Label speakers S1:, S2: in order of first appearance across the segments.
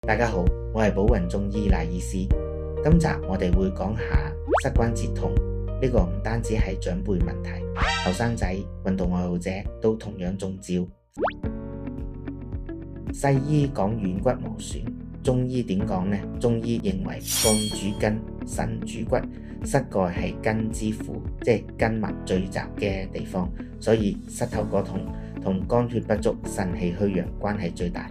S1: 大家好，我係寶雲中醫賴醫師。今集我哋會講下膝關節痛，呢個唔單止係長輩問題，後生仔、運動愛好者都同樣中招。西醫講軟骨磨損，中醫點講呢？中醫認為肝主筋，腎主骨，膝蓋係筋之府，即係筋脈聚集嘅地方，所以膝頭哥痛同肝血不足、腎氣虛弱關係最大。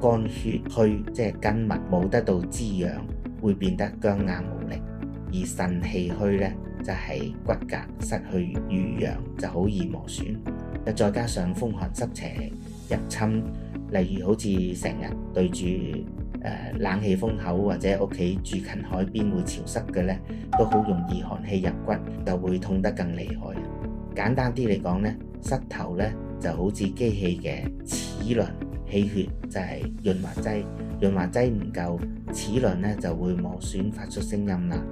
S1: 肝血虛即係筋脈冇得到滋養，會變得僵硬無力；而腎氣虛呢，就係骨骼失去濡養，就好易磨損。再加上風寒濕邪入侵，例如好似成日對住冷氣風口，或者屋企住近海邊會潮濕嘅呢，都好容易寒氣入骨，就會痛得更厲害。簡單啲嚟講呢，膝頭呢就好似機器嘅齒輪，氣血就係潤滑劑，潤滑劑唔夠，齒輪呢就會磨損，發出聲音啦。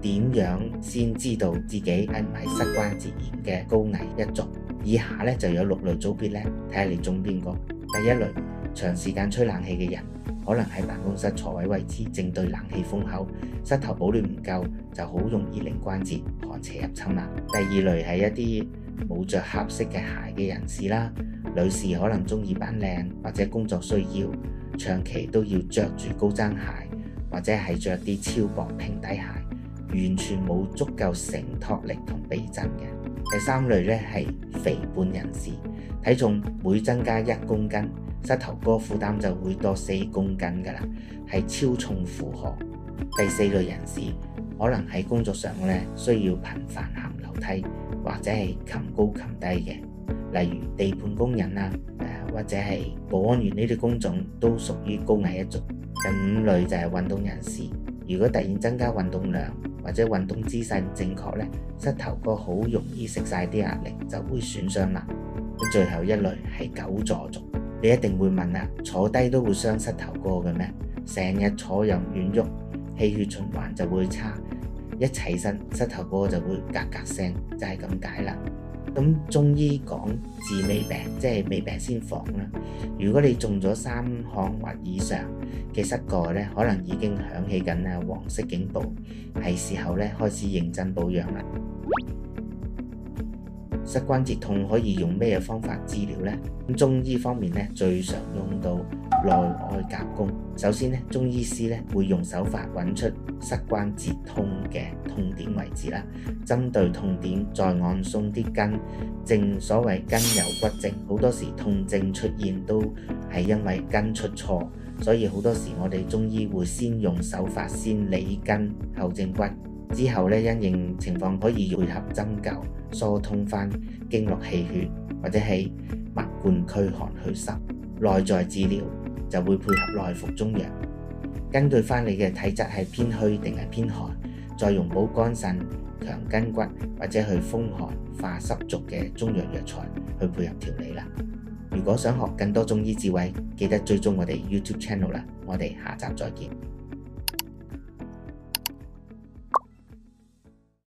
S1: 點樣先知道自己係唔係膝關節炎嘅高危一族？以下呢就有6類組別呢，睇下你中邊個。第一類，長時間吹冷氣嘅人，可能喺辦公室座位位置正對冷氣風口，膝頭保暖唔夠，就好容易令關節寒邪入侵啦。第二類係一啲冇着合適嘅鞋嘅人士啦，女士可能中意扮靚或者工作需要，長期都要着住高踭鞋，或者係着啲超薄平底鞋，完全冇足夠承托力同避震嘅。第三類呢係肥胖人士，體重每增加1公斤，膝頭哥負擔就會多4公斤㗎啦，係超重負荷。第四類人士可能喺工作上呢需要頻繁行樓梯，或者係擒高擒低嘅，例如地盤工人啊，或者係保安員呢啲工種都屬於高危一族。第五類就係運動人士，如果突然增加運動量或者運動姿勢唔正確呢，膝頭哥好容易食晒啲壓力，就會損傷啦。最後一類係久坐族，你一定會問啦，坐低都會傷膝頭哥嘅咩？成日坐又唔願喐，氣血循環就會差，一起身膝頭哥就會格格聲，就係咁解啦。咁中醫講治未病，即係未病先防啦。如果你中咗3項或以上嘅膝蓋呢，可能已經響起緊黃色警報，係時候呢開始認真保養啦。膝關節痛可以用咩方法治療呢？中醫方面呢，最常用到內外夾攻。首先呢，中醫師呢會用手法揾出膝關節痛嘅痛點位置啦，針對痛點再按鬆啲筋。正所謂筋有骨症，好多時痛症出現都係因為筋出錯，所以好多時我哋中醫會先用手法先理筋後正骨，之後呢因應情況可以配合針灸疏通翻經絡氣血，或者係脈灌驅寒祛濕。內在治療就會配合內服中藥，根據翻你嘅體質係偏虛定係偏寒，再用補肝腎、強筋骨或者去風寒化濕濁嘅中藥藥材去配合調理啦。如果想學更多中醫智慧，記得追蹤我哋 YouTube channel 啦。我哋下集再見。